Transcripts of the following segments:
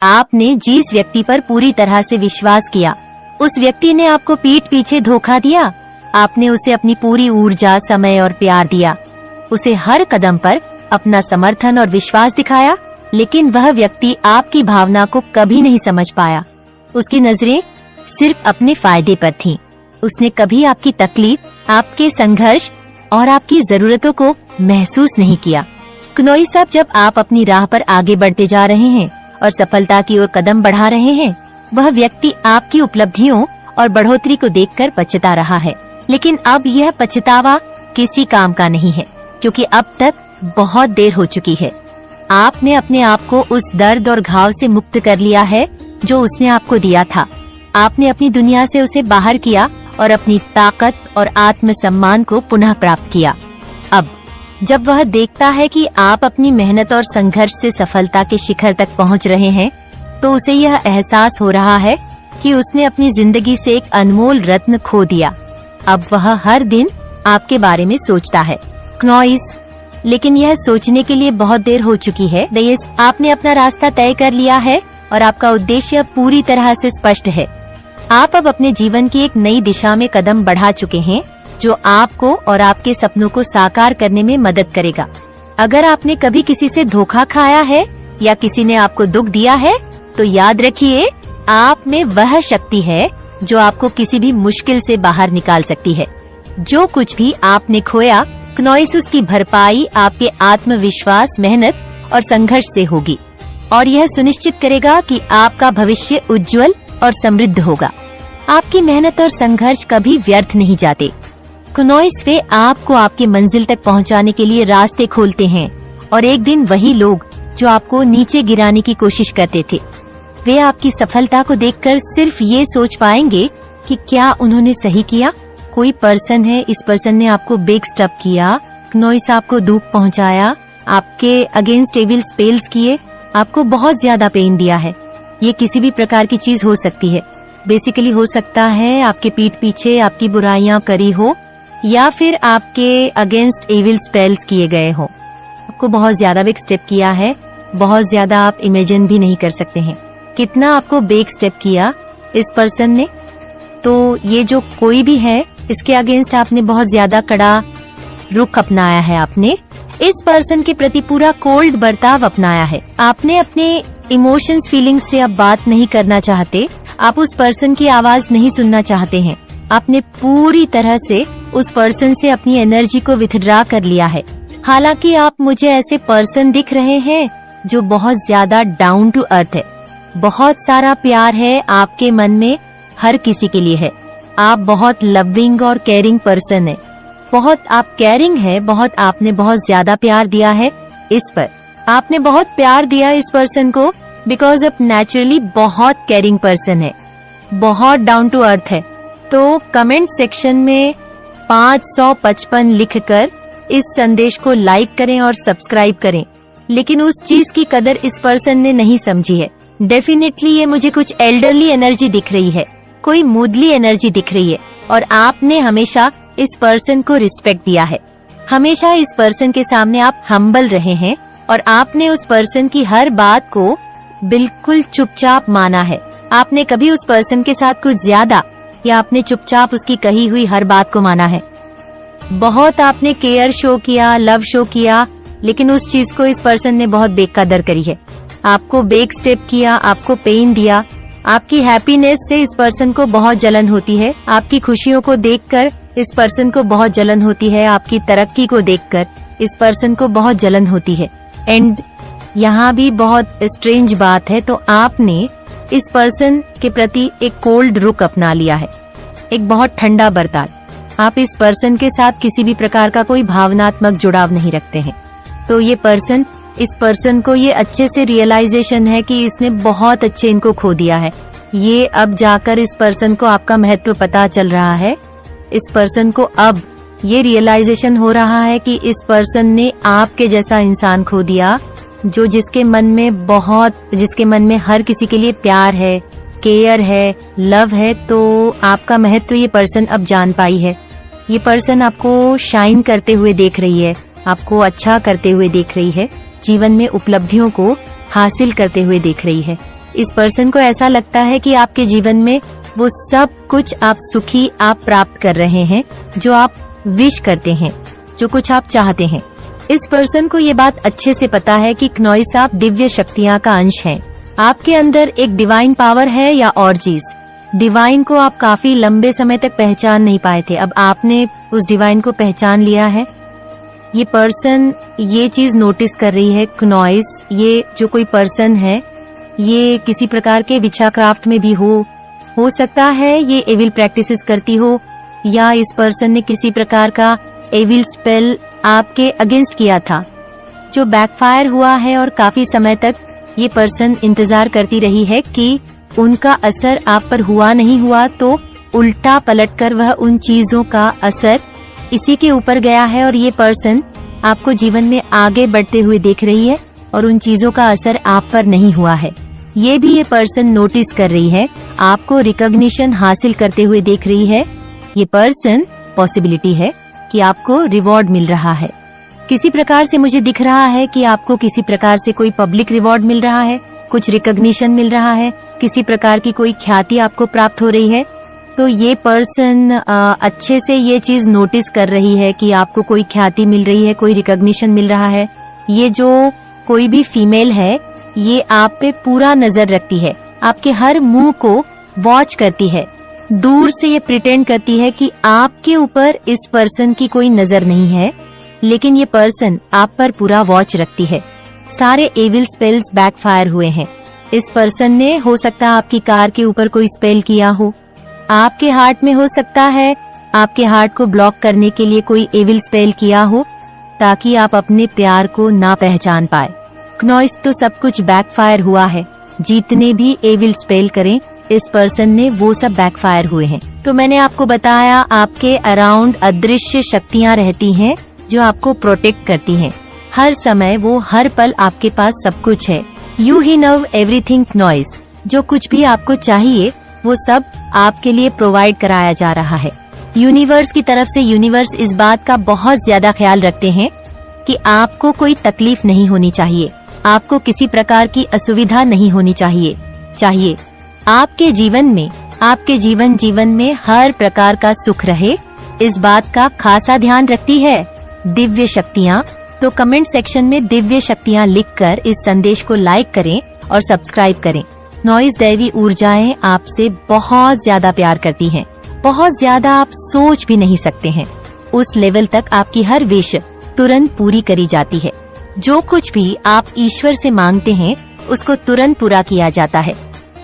आपने जिस व्यक्ति पर पूरी तरह से विश्वास किया, उस व्यक्ति ने आपको पीठ पीछे धोखा दिया। आपने उसे अपनी पूरी ऊर्जा, समय और प्यार दिया, उसे हर कदम पर अपना समर्थन और विश्वास दिखाया, लेकिन वह व्यक्ति आपकी भावना को कभी नहीं समझ पाया। उसकी नजरें सिर्फ अपने फायदे पर थीं। उसने कभी आपकी तकलीफ, आपके संघर्ष और आपकी जरूरतों को महसूस नहीं किया। क्नोई साहब, जब आप अपनी राह पर आगे बढ़ते जा रहे हैं और सफलता की ओर कदम बढ़ा रहे हैं, वह व्यक्ति आपकी उपलब्धियों और बढ़ोतरी को देखकर पछता रहा है। लेकिन अब यह पछतावा किसी काम का नहीं है, क्योंकि अब तक बहुत देर हो चुकी है। आपने अपने आप को उस दर्द और घाव से मुक्त कर लिया है जो उसने आपको दिया था। आपने अपनी दुनिया से उसे बाहर किया और अपनी ताकत और आत्मसम्मान को पुनः प्राप्त किया। अब जब वह देखता है कि आप अपनी मेहनत और संघर्ष से सफलता के शिखर तक पहुंच रहे हैं, तो उसे यह एहसास हो रहा है कि उसने अपनी जिंदगी से एक अनमोल रत्न खो दिया। अब वह हर दिन आपके बारे में सोचता है। क्नोइस, लेकिन यह सोचने के लिए बहुत देर हो चुकी है। दयेस, आपने अपना रास्ता तय कर लिया है और आपका उद्देश्य पूरी तरह से स्पष्ट है। आप अब अपने जीवन की एक नई दिशा में कदम बढ़ा चुके हैं, जो आपको और आपके सपनों को साकार करने में मदद करेगा। अगर आपने कभी किसी से धोखा खाया है या किसी ने आपको दुख दिया है, तो याद रखिए, आप में वह शक्ति है जो आपको किसी भी मुश्किल से बाहर निकाल सकती है। जो कुछ भी आपने खोया, क्नोइस, उसकी भरपाई आपके आत्मविश्वास, मेहनत और संघर्ष से होगी, और यह सुनिश्चित करेगा कि आपका भविष्य उज्जवल और समृद्ध होगा। आपकी मेहनत और संघर्ष कभी व्यर्थ नहीं जाते। क्नोइस, वे आपको आपकी मंजिल तक पहुंचाने के लिए रास्ते खोलते हैं, और एक दिन वही लोग जो आपको नीचे गिराने की कोशिश करते थे, वे आपकी सफलता को देखकर सिर्फ ये सोच पाएंगे कि क्या उन्होंने सही किया। कोई पर्सन है, इस पर्सन ने आपको बेक स्टप किया, क्नोइस आपको दुख पहुंचाया, आपके अगेंस्ट एविल स्पेल्स किए, आपको बहुत ज्यादा पेन दिया है। ये किसी भी प्रकार की चीज हो सकती है। बेसिकली हो सकता है आपके पीठ पीछे आपकी बुराइयां करी हो, या फिर आपके अगेंस्ट एविल स्पेल्स किए गए हो। आपको बहुत ज्यादा बेक स्टेप किया है, बहुत ज्यादा आप इमेजिन भी नहीं कर सकते हैं कितना आपको बेक स्टेप किया इस पर्सन ने। तो ये जो कोई भी है, इसके अगेंस्ट आपने बहुत ज्यादा कड़ा रुख अपनाया है। आपने इस पर्सन के प्रति पूरा कोल्ड बर्ताव अपनाया है। आपने अपने इमोशंस, फीलिंग्स से अब बात नहीं करना चाहते। आप उस पर्सन की आवाज नहीं सुनना चाहते हैं। आपने पूरी तरह से उस पर्सन से अपनी एनर्जी को विथड्रा कर लिया है। हालांकि आप मुझे ऐसे पर्सन दिख रहे हैं जो बहुत ज्यादा डाउन टू अर्थ है। बहुत सारा प्यार है आपके मन में, हर किसी के लिए है। आप बहुत लविंग और केयरिंग पर्सन है। बहुत आप केयरिंग है, आपने बहुत ज्यादा प्यार दिया है इस पर। आपने बहुत प्यार दिया इस पर्सन को बिकॉज आप नेचुरली बहुत केयरिंग पर्सन है, बहुत डाउन टू अर्थ है। तो कमेंट सेक्शन में 555 लिखकर इस संदेश को लाइक करें और सब्सक्राइब करें। लेकिन उस चीज की कदर इस पर्सन ने नहीं समझी है। डेफिनेटली ये मुझे कुछ एल्डरली एनर्जी दिख रही है, कोई मूडली एनर्जी दिख रही है, और आपने हमेशा इस पर्सन को रिस्पेक्ट दिया है। हमेशा इस पर्सन के सामने आप हम्बल रहे हैं, और आपने उस पर्सन की हर बात को बिल्कुल चुपचाप माना है। आपने कभी उस पर्सन के साथ कुछ ज्यादा, या आपने चुपचाप उसकी कही हुई हर बात को माना है। बहुत आपने केयर शो किया, लव शो किया, लेकिन उस चीज को इस पर्सन ने बहुत बेकदर करी है। आपको बेक स्टेप किया, आपको पेन दिया। आपकी हैप्पीनेस से इस पर्सन को बहुत जलन होती है। आपकी खुशियों को देखकर इस पर्सन को बहुत जलन होती है। आपकी तरक्की को देखकर इस पर्सन को बहुत जलन होती है। एंड यहाँ भी बहुत स्ट्रेंज बात है, तो आपने इस पर्सन के प्रति एक कोल्ड रुख अपना लिया है, एक बहुत ठंडा बर्ताव। आप इस पर्सन के साथ किसी भी प्रकार का कोई भावनात्मक जुड़ाव नहीं रखते हैं। तो ये पर्सन, इस पर्सन को ये अच्छे से रियलाइजेशन है कि इसने बहुत अच्छे इनको खो दिया है। ये अब जाकर इस पर्सन को आपका महत्व पता चल रहा है। इस पर्सन को अब ये रियलाइजेशन हो रहा है कि इस पर्सन ने आपके जैसा इंसान खो दिया, जो जिसके मन में हर किसी के लिए प्यार है, केयर है, लव है। तो आपका महत्व ये पर्सन अब जान पाई है। ये पर्सन आपको शाइन करते हुए देख रही है, आपको अच्छा करते हुए देख रही है, जीवन में उपलब्धियों को हासिल करते हुए देख रही है। इस पर्सन को ऐसा लगता है कि आपके जीवन में वो सब कुछ आप सुखी आप प्राप्त कर रहे हैं, जो आप विश करते हैं, जो कुछ आप चाहते हैं। इस पर्सन को ये बात अच्छे से पता है कि क्नॉइस आप दिव्य शक्तियाँ का अंश हैं। आपके अंदर एक डिवाइन पावर है या और चीज। डिवाइन को आप काफी लंबे समय तक पहचान नहीं पाए थे, अब आपने उस डिवाइन को पहचान लिया है। ये पर्सन ये चीज नोटिस कर रही है, क्नॉइस ये जो कोई पर्सन है ये किसी प्रकार के विचारक्राफ्ट में भी हो सकता है ये एविल प्रैक्टिसेस करती हो, या इस पर्सन ने किसी प्रकार का एविल स्पेल आपके अगेंस्ट किया था जो बैकफायर हुआ है, और काफी समय तक ये पर्सन इंतजार करती रही है कि उनका असर आप पर हुआ नहीं हुआ तो उल्टा पलटकर वह उन चीजों का असर इसी के ऊपर गया है, और ये पर्सन आपको जीवन में आगे बढ़ते हुए देख रही है और उन चीजों का असर आप पर नहीं हुआ है। ये भी ये पर्सन नोटिस कर रही है, आपको रिकॉग्निशन हासिल करते हुए देख रही है। ये पर्सन पॉसिबिलिटी है कि आपको रिवॉर्ड मिल रहा है। किसी प्रकार से मुझे दिख रहा है कि आपको किसी प्रकार से कोई पब्लिक रिवॉर्ड मिल रहा है, कुछ रिकॉग्निशन मिल रहा है, किसी प्रकार की कोई ख्याति आपको प्राप्त हो रही है। तो ये पर्सन अच्छे से ये चीज नोटिस कर रही है कि आपको कोई ख्याति मिल रही है, कोई रिकॉग्निशन मिल रहा है। ये जो कोई भी फीमेल है ये आप पे पूरा नजर रखती है, आपके हर मूव को वॉच करती है। दूर से ये प्रिटेंड करती है कि आपके ऊपर इस पर्सन की कोई नजर नहीं है, लेकिन ये पर्सन आप पर पूरा वॉच रखती है। सारे एविल स्पेल्स बैकफायर हुए हैं। इस पर्सन ने हो सकता है आपकी कार के ऊपर कोई स्पेल किया हो, आपके हार्ट में हो सकता है आपके हार्ट को ब्लॉक करने के लिए कोई एविल स्पेल किया हो, ताकि आप अपने प्यार को ना पहचान पाए। क्नॉइस तो सब कुछ बैकफायर हुआ है, जितने भी एविल स्पेल करें इस पर्सन ने वो सब बैकफायर हुए हैं। तो मैंने आपको बताया आपके अराउंड अदृश्य शक्तियाँ रहती हैं जो आपको प्रोटेक्ट करती हैं। हर समय वो हर पल आपके पास सब कुछ है। यू ही नव एवरीथिंग क्नॉइस, जो कुछ भी आपको चाहिए वो सब आपके लिए प्रोवाइड कराया जा रहा है। यूनिवर्स की तरफ से यूनिवर्स इस बात का बहुत ज्यादा ख्याल रखते हैं कि आपको कोई तकलीफ नहीं होनी चाहिए, आपको किसी प्रकार की असुविधा नहीं होनी चाहिए आपके जीवन में हर प्रकार का सुख रहे, इस बात का खासा ध्यान रखती है दिव्य शक्तियाँ। तो कमेंट सेक्शन में दिव्य शक्तियाँ लिखकर इस संदेश को लाइक करें और सब्सक्राइब करें। नॉइस दैवी ऊर्जाएं आपसे बहुत ज्यादा प्यार करती हैं, बहुत ज्यादा आप सोच भी नहीं सकते हैं। उस लेवल तक आपकी हर विश तुरंत पूरी करी जाती है। जो कुछ भी आप ईश्वर से मांगते हैं उसको तुरंत पूरा किया जाता है।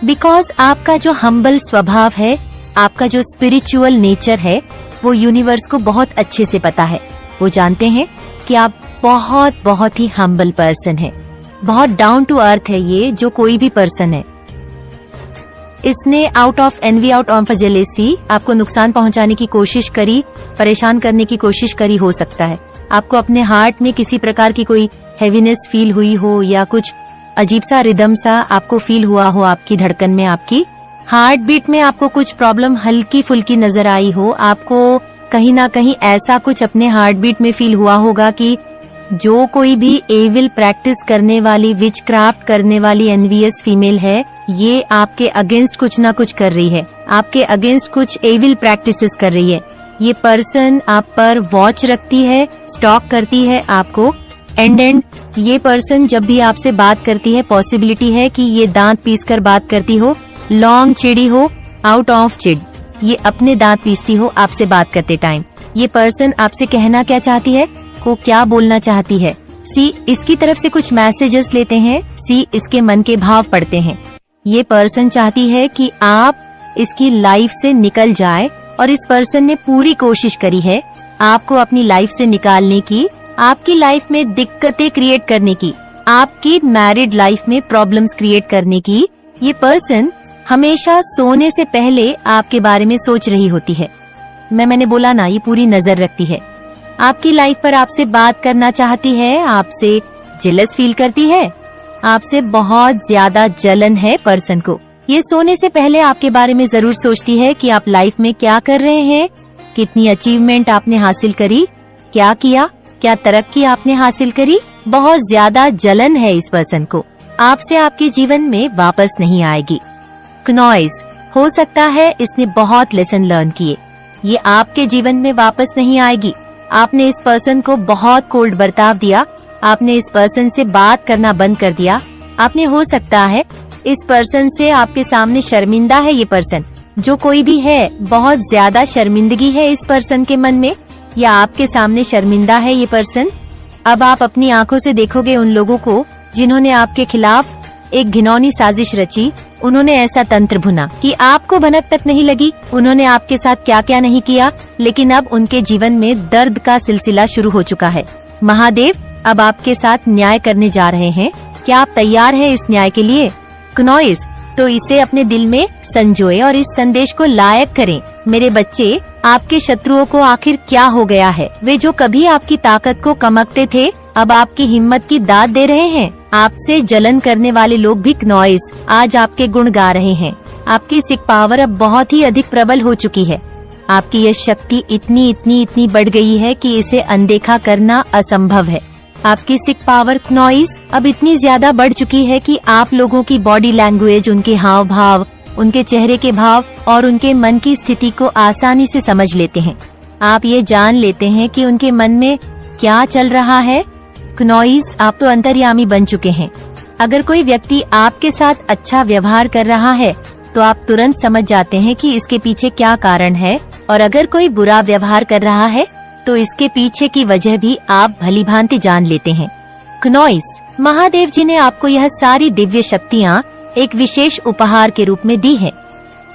बिकॉज आपका जो हम्बल स्वभाव है, आपका जो स्पिरिचुअल नेचर है, वो यूनिवर्स को बहुत अच्छे से पता है। वो जानते हैं कि आप बहुत ही हम्बल पर्सन है, बहुत डाउन टू अर्थ है ये जो कोई भी पर्सन है। इसने out of envy, out of jealousy आपको नुकसान पहुंचाने की कोशिश करी, परेशान करने की कोशिश करी हो सकता है। आपको अपने हार्ट में किसी प्रकार की कोई हेवीनेस फील हुई हो, या कुछ अजीब सा रिदम सा आपको फील हुआ हो, आपकी धड़कन में, आपकी हार्ट बीट में आपको कुछ प्रॉब्लम हल्की फुल्की नजर आई हो। आपको कहीं ना कहीं ऐसा कुछ अपने हार्ट बीट में फील हुआ होगा कि जो कोई भी एविल प्रैक्टिस करने वाली, विच क्राफ्ट करने वाली एनवियस फीमेल है, ये आपके अगेंस्ट कुछ ना कुछ कर रही है, आपके अगेंस्ट कुछ एविल प्रैक्टिसेस कर रही है। ये पर्सन आप पर वॉच रखती है, स्टॉक करती है आपको। एंड ये पर्सन जब भी आपसे बात करती है, पॉसिबिलिटी है कि ये दांत पीसकर बात करती हो, लॉन्ग चिड़ी हो, आउट ऑफ चिड़, ये अपने दांत पीसती हो आपसे बात करते टाइम। ये पर्सन आपसे कहना क्या चाहती है, को क्या बोलना चाहती है। सी इसकी तरफ से कुछ मैसेजेस लेते हैं, सी इसके मन के भाव पढ़ते हैं। ये पर्सन चाहती है कि आप इसकी लाइफ से निकल जाए, और इस पर्सन ने पूरी कोशिश करी है आपको अपनी लाइफ से निकालने की, आपकी लाइफ में दिक्कतें क्रिएट करने की, आपकी मैरिड लाइफ में प्रॉब्लम्स क्रिएट करने की। ये पर्सन हमेशा सोने से पहले आपके बारे में सोच रही होती है। मैंने बोला ना, ये पूरी नजर रखती है आपकी लाइफ पर, आपसे बात करना चाहती है, आपसे जेलस फील करती है, आपसे बहुत ज्यादा जलन है पर्सन को। ये सोने से पहले आपके बारे में जरूर सोचती है कि आप लाइफ में क्या कर रहे हैं, कितनी अचीवमेंट आपने हासिल करी, क्या किया, क्या तरक्की आपने हासिल करी। बहुत ज्यादा जलन है इस पर्सन को। आपसे आपके जीवन में वापस नहीं आएगी। क्नॉइस, हो सकता है इसने बहुत लेसन लर्न किए, ये आपके जीवन में वापस नहीं आएगी। आपने इस पर्सन को बहुत कोल्ड बर्ताव दिया, आपने इस पर्सन से बात करना बंद कर दिया। आपने, हो सकता है इस पर्सन से आपके सामने शर्मिंदा है ये पर्सन, जो कोई भी है, बहुत ज्यादा शर्मिंदगी है इस पर्सन के मन में, या आपके सामने शर्मिंदा है ये पर्सन। अब आप अपनी आंखों से देखोगे उन लोगों को जिन्होंने आपके खिलाफ एक घिनौनी साजिश रची। उन्होंने ऐसा तंत्र भुना कि आपको भनक तक नहीं लगी उन्होंने आपके साथ क्या क्या नहीं किया, लेकिन अब उनके जीवन में दर्द का सिलसिला शुरू हो चुका है। महादेव अब आपके साथ न्याय करने जा रहे हैं। क्या आप तैयार हैं इस न्याय के लिए? क्नॉइस, तो इसे अपने दिल में संजोए और इस संदेश को लायक करें। मेरे बच्चे, आपके शत्रुओं को आखिर क्या हो गया है? वे जो कभी आपकी ताकत को कमकते थे, अब आपकी हिम्मत की दाद दे रहे हैं। आपसे जलन करने वाले लोग भी क्नॉइस आज आपके गुण गा रहे हैं। आपकी सिक पावर अब बहुत ही अधिक प्रबल हो चुकी है। आपकी यह शक्ति इतनी बढ़ गई है कि इसे अनदेखा करना असंभव है। आपकी सिक पावर क्नॉइस अब इतनी ज्यादा बढ़ चुकी है कि आप लोगों की बॉडी लैंग्वेज, उनके हाव भाव, उनके चेहरे के भाव और उनके मन की स्थिति को आसानी से समझ लेते हैं। आप ये जान लेते हैं कि उनके मन में क्या चल रहा है। क्नॉइस, आप तो अंतर्यामी बन चुके हैं। अगर कोई व्यक्ति आपके साथ अच्छा व्यवहार कर रहा है तो आप तुरंत समझ जाते हैं कि इसके पीछे क्या कारण है, और अगर कोई बुरा व्यवहार कर रहा है तो इसके पीछे की वजह भी आप भली भांति जान लेते हैं। क्नॉइस, महादेव जी ने आपको यह सारी दिव्य शक्तियाँ एक विशेष उपहार के रूप में दी है।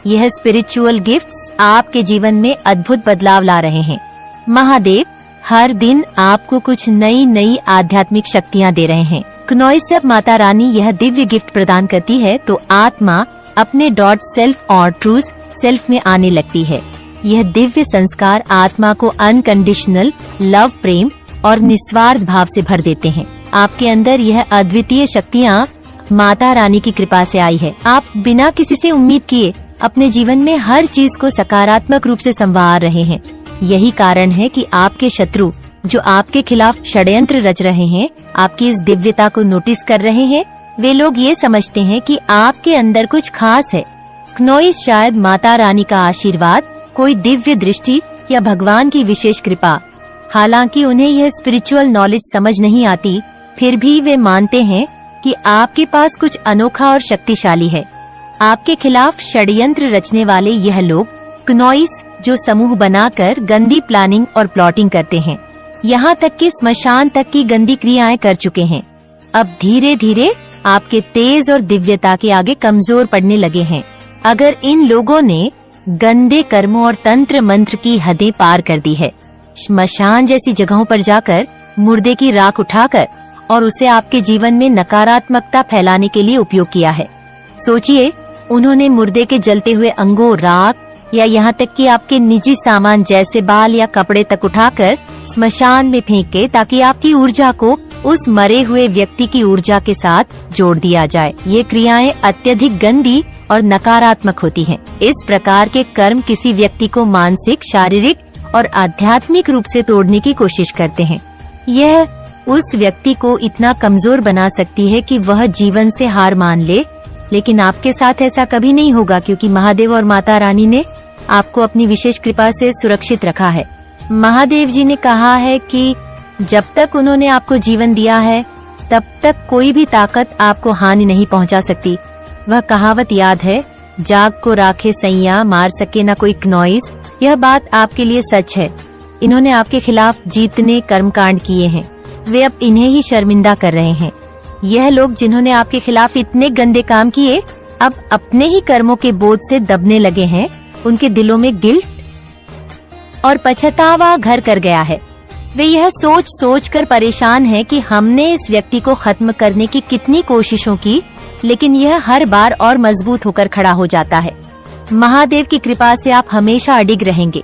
यह स्पिरिचुअल गिफ्ट्स आपके जीवन में अद्भुत बदलाव ला रहे हैं। महादेव हर दिन आपको कुछ नई नई आध्यात्मिक शक्तियाँ दे रहे हैं। क्नॉइस, जब माता रानी यह दिव्य गिफ्ट प्रदान करती है तो आत्मा अपने डॉट सेल्फ और ट्रू सेल्फ में आने लगती है। यह दिव्य संस्कार आत्मा को अनकंडीशनल लव, प्रेम और निस्वार्थ भाव से भर देते हैं। आपके अंदर यह अद्वितीय शक्तियाँ माता रानी की कृपा से आई है। आप बिना किसी से उम्मीद किए अपने जीवन में हर चीज को सकारात्मक रूप से संवार रहे हैं। यही कारण है कि आपके शत्रु जो आपके खिलाफ षड्यंत्र रच रहे हैं, आपकी इस दिव्यता को नोटिस कर रहे हैं। वे लोग ये समझते हैं कि आपके अंदर कुछ खास है। क्नॉइस, शायद माता रानी का आशीर्वाद, कोई दिव्य दृष्टि या भगवान की विशेष कृपा। हालांकि उन्हें यह स्पिरिचुअल नॉलेज समझ नहीं आती, फिर भी वे मानते हैं कि आपके पास कुछ अनोखा और शक्तिशाली है। आपके खिलाफ षड्यंत्र रचने वाले यह लोग क्नॉइस, जो समूह बनाकर गंदी प्लानिंग और प्लॉटिंग करते हैं, यहाँ तक कि स्मशान तक की गंदी क्रियाएं कर चुके हैं, अब धीरे धीरे आपके तेज और दिव्यता के आगे कमजोर पड़ने लगे हैं। अगर इन लोगों ने गंदे कर्मों और तंत्र मंत्र की हदें पार कर दी है, स्मशान जैसी जगहों पर जाकर मुर्दे की राख उठाकर और उसे आपके जीवन में नकारात्मकता फैलाने के लिए उपयोग किया है। सोचिए, उन्होंने मुर्दे के जलते हुए अंगों, राख या यहाँ तक कि आपके निजी सामान जैसे बाल या कपड़े तक उठाकर स्मशान में फेंके, ताकि आपकी ऊर्जा को उस मरे हुए व्यक्ति की ऊर्जा के साथ जोड़ दिया जाए। ये क्रियाएं अत्यधिक गंदी और नकारात्मक होती हैं। इस प्रकार के कर्म किसी व्यक्ति को मानसिक, शारीरिक और आध्यात्मिक रूप से तोड़ने की कोशिश करते हैं। यह उस व्यक्ति को इतना कमजोर बना सकती है कि वह जीवन से हार मान ले, लेकिन आपके साथ ऐसा कभी नहीं होगा, क्योंकि महादेव और माता रानी ने आपको अपनी विशेष कृपा से सुरक्षित रखा है। महादेव जी ने कहा है कि जब तक उन्होंने आपको जीवन दिया है, तब तक कोई भी ताकत आपको हानि नहीं पहुंचा सकती। वह कहावत याद है, जाग को राखे सैया, मार सके ना कोई क्नॉइस। यह बात आपके लिए सच है। इन्होंने आपके खिलाफ जितने कर्मकांड किए हैं, वे अब इन्हें ही शर्मिंदा कर रहे हैं। यह लोग जिन्होंने आपके खिलाफ इतने गंदे काम किए, अब अपने ही कर्मों के बोझ से दबने लगे हैं। उनके दिलों में गिल्ट और पछतावा घर कर गया है। वे यह सोच सोच कर परेशान हैं कि हमने इस व्यक्ति को खत्म करने की कितनी कोशिशों की, लेकिन यह हर बार और मजबूत होकर खड़ा हो जाता है। महादेव की कृपा से आप हमेशा अडिग रहेंगे।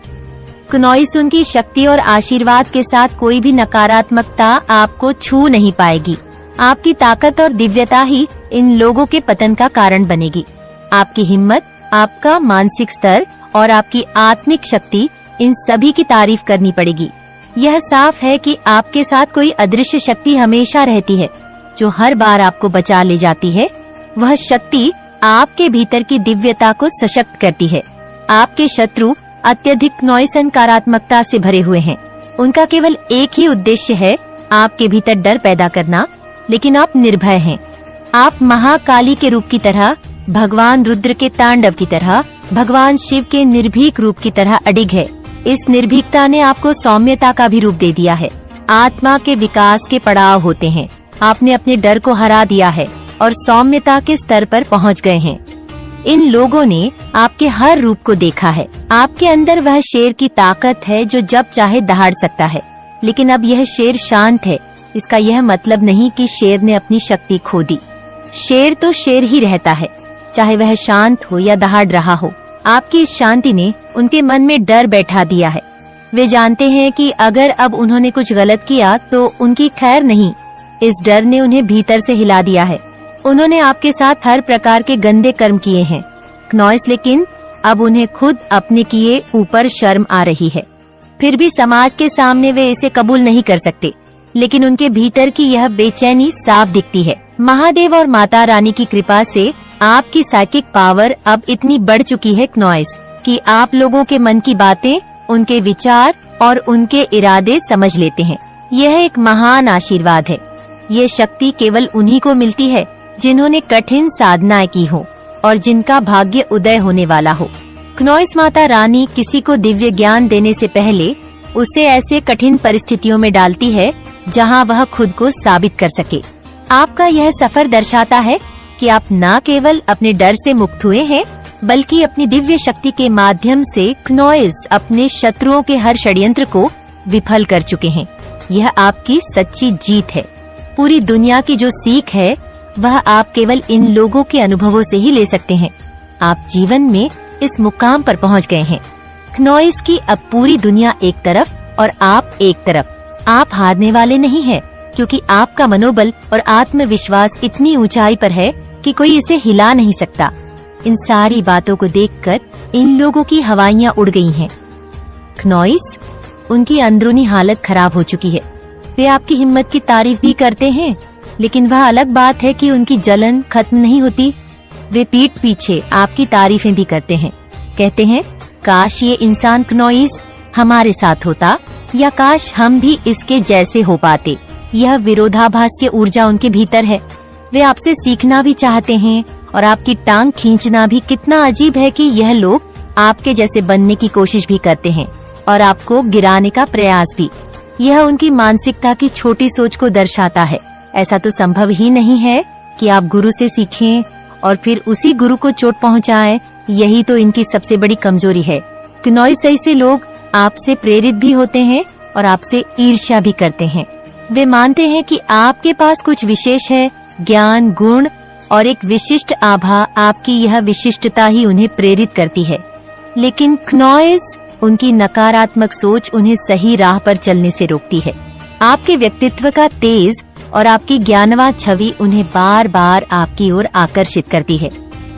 क्नॉइस, उनकी शक्ति और आशीर्वाद के साथ कोई भी नकारात्मकता आपको छू नहीं पाएगी। आपकी ताकत और दिव्यता ही इन लोगों के पतन का कारण बनेगी। आपकी हिम्मत, आपका मानसिक स्तर और आपकी आत्मिक शक्ति, इन सभी की तारीफ करनी पड़ेगी। यह साफ है कि आपके साथ कोई अदृश्य शक्ति हमेशा रहती है। जो हर बार आपको बचा ले जाती है। वह शक्ति आपके भीतर की दिव्यता को सशक्त करती है। आपके शत्रु अत्यधिक नॉइस नकारात्मकता से भरे हुए हैं। उनका केवल एक ही उद्देश्य है, आपके भीतर डर पैदा करना, लेकिन आप निर्भय हैं। आप महाकाली के रूप की तरह, भगवान रुद्र के तांडव की तरह, भगवान शिव के निर्भीक रूप की तरह अडिग है। इस निर्भीकता ने आपको सौम्यता का भी रूप दे दिया है। आत्मा के विकास के पड़ाव होते हैं। आपने अपने डर को हरा दिया है और सौम्यता के स्तर पर पहुंच गए हैं। इन लोगों ने आपके हर रूप को देखा है। आपके अंदर वह शेर की ताकत है जो जब चाहे दहाड़ सकता है, लेकिन अब यह शेर शांत है। इसका यह मतलब नहीं कि शेर ने अपनी शक्ति खो दी। शेर तो शेर ही रहता है, चाहे वह शांत हो या दहाड़ रहा हो। आपकी इस शांति ने उनके मन में डर बैठा दिया है। वे जानते हैं कि अगर अब उन्होंने कुछ गलत किया तो उनकी खैर नहीं। इस डर ने उन्हें भीतर से हिला दिया है। उन्होंने आपके साथ हर प्रकार के गंदे कर्म किए हैं क्नॉइस, लेकिन अब उन्हें खुद अपने किए ऊपर शर्म आ रही है। फिर भी समाज के सामने वे इसे कबूल नहीं कर सकते, लेकिन उनके भीतर की यह बेचैनी साफ दिखती है। महादेव और माता रानी की कृपा से आपकी साइकिक पावर अब इतनी बढ़ चुकी है क्नॉइस, कि आप लोगों के मन की बातें, उनके विचार और उनके इरादे समझ लेते हैं। यह एक महान आशीर्वाद है। ये शक्ति केवल उन्हीं को मिलती है जिन्होंने कठिन साधनाएं की हो और जिनका भाग्य उदय होने वाला हो। क्नॉइस माता रानी किसी को दिव्य ज्ञान देने से पहले उसे ऐसे कठिन परिस्थितियों में डालती है जहां वह खुद को साबित कर सके। आपका यह सफर दर्शाता है कि आप न केवल अपने डर से मुक्त हुए हैं, बल्कि अपनी दिव्य शक्ति के माध्यम से क्नॉइस अपने शत्रुओं के हर षड्यंत्र को विफल कर चुके हैं। यह आपकी सच्ची जीत है। पूरी दुनिया की जो सीख है वह आप केवल इन लोगों के अनुभवों से ही ले सकते हैं। आप जीवन में इस मुकाम पर पहुंच गए हैं। क्नॉइस की अब पूरी दुनिया एक तरफ और आप एक तरफ। आप हारने वाले नहीं हैं, क्योंकि आपका मनोबल और आत्मविश्वास इतनी ऊंचाई पर है कि कोई इसे हिला नहीं सकता। इन सारी बातों को देखकर इन लोगों की हवाइयां उड़ गई हैं। क्नॉइस, उनकी अंदरूनी हालत खराब हो चुकी है। वे आपकी हिम्मत की तारीफ भी करते हैं, लेकिन वह अलग बात है कि उनकी जलन खत्म नहीं होती। वे पीठ पीछे आपकी तारीफें भी करते हैं। कहते हैं, काश ये इंसान क्नॉइस हमारे साथ होता, या काश हम भी इसके जैसे हो पाते। यह विरोधाभास्य ऊर्जा उनके भीतर है। वे आपसे सीखना भी चाहते हैं और आपकी टांग खींचना भी। कितना अजीब है कि यह लोग आपके जैसे बनने की कोशिश भी करते हैं और आपको गिराने का प्रयास भी। यह उनकी मानसिकता की छोटी सोच को दर्शाता है। ऐसा तो संभव ही नहीं है कि आप गुरु से सीखें और फिर उसी गुरु को चोट पहुंचाएं। यही तो इनकी सबसे बड़ी कमजोरी है। क्नॉइस ऐसे लोग आपसे प्रेरित भी होते हैं और आपसे ईर्ष्या भी करते हैं। वे मानते हैं कि आपके पास कुछ विशेष है, ज्ञान, गुण और एक विशिष्ट आभा। आपकी यह विशिष्टता ही उन्हें प्रेरित करती है। लेकिन क्नॉइस, उनकी नकारात्मक सोच उन्हें सही राह पर चलने से रोकती है। आपके व्यक्तित्व का तेज और आपकी ज्ञानवान छवि उन्हें बार बार आपकी ओर आकर्षित करती है।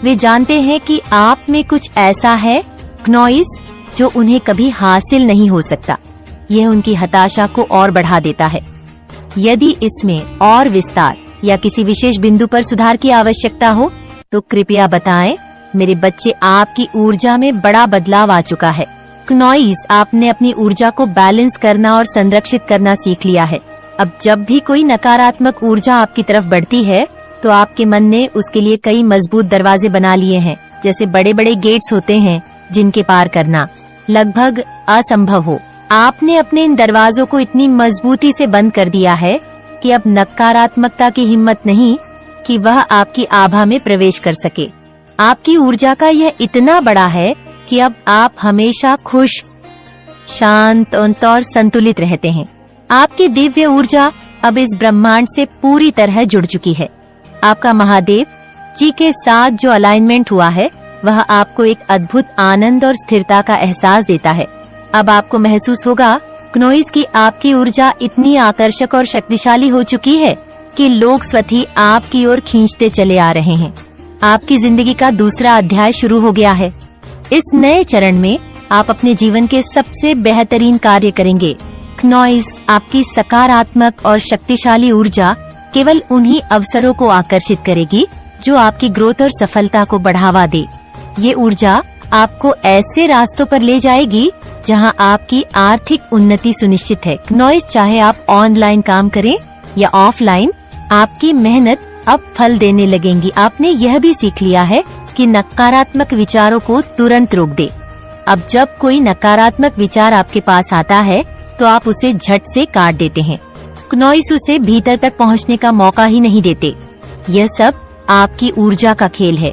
वे जानते हैं कि आप में कुछ ऐसा है क्नॉइस जो उन्हें कभी हासिल नहीं हो सकता। यह उनकी हताशा को और बढ़ा देता है। यदि इसमें और विस्तार या किसी विशेष बिंदु पर सुधार की आवश्यकता हो तो कृपया बताएं। मेरे बच्चे, आपकी ऊर्जा में बड़ा बदलाव आ चुका है। क्नॉइस, आपने अपनी ऊर्जा को बैलेंस करना और संरक्षित करना सीख लिया है। अब जब भी कोई नकारात्मक ऊर्जा आपकी तरफ बढ़ती है तो आपके मन ने उसके लिए कई मजबूत दरवाजे बना लिए हैं, जैसे बड़े बड़े गेट्स होते हैं जिनके पार करना लगभग असंभव हो। आपने अपने इन दरवाजों को इतनी मजबूती से बंद कर दिया है कि अब नकारात्मकता की हिम्मत नहीं कि वह आपकी आभा में प्रवेश कर सके। आपकी ऊर्जा का यह इतना बड़ा है कि अब आप हमेशा खुश, शांत और संतुलित रहते हैं। आपकी दिव्य ऊर्जा अब इस ब्रह्मांड से पूरी तरह जुड़ चुकी है। आपका महादेव जी के साथ जो अलाइनमेंट हुआ है वह आपको एक अद्भुत आनंद और स्थिरता का एहसास देता है। अब आपको महसूस होगा क्नॉइस की आपकी ऊर्जा इतनी आकर्षक और शक्तिशाली हो चुकी है कि लोग स्वतः आपकी ओर खींचते चले आ रहे हैं। आपकी जिंदगी का दूसरा अध्याय शुरू हो गया है। इस नए चरण में आप अपने जीवन के सबसे बेहतरीन कार्य करेंगे। क्नॉइस, आपकी सकारात्मक और शक्तिशाली ऊर्जा केवल उन्हीं अवसरों को आकर्षित करेगी जो आपकी ग्रोथ और सफलता को बढ़ावा दे। ये ऊर्जा आपको ऐसे रास्तों पर ले जाएगी जहां आपकी आर्थिक उन्नति सुनिश्चित है। नॉइस, चाहे आप ऑनलाइन काम करें या ऑफलाइन, आपकी मेहनत अब फल देने लगेंगी। आपने यह भी सीख लिया है कि नकारात्मक विचारों को तुरंत रोक दे। अब जब कोई नकारात्मक विचार आपके पास आता है तो आप उसे झट से काट देते हैं। नॉइस उसे भीतर तक पहुंचने का मौका ही नहीं देते। यह सब आपकी ऊर्जा का खेल है।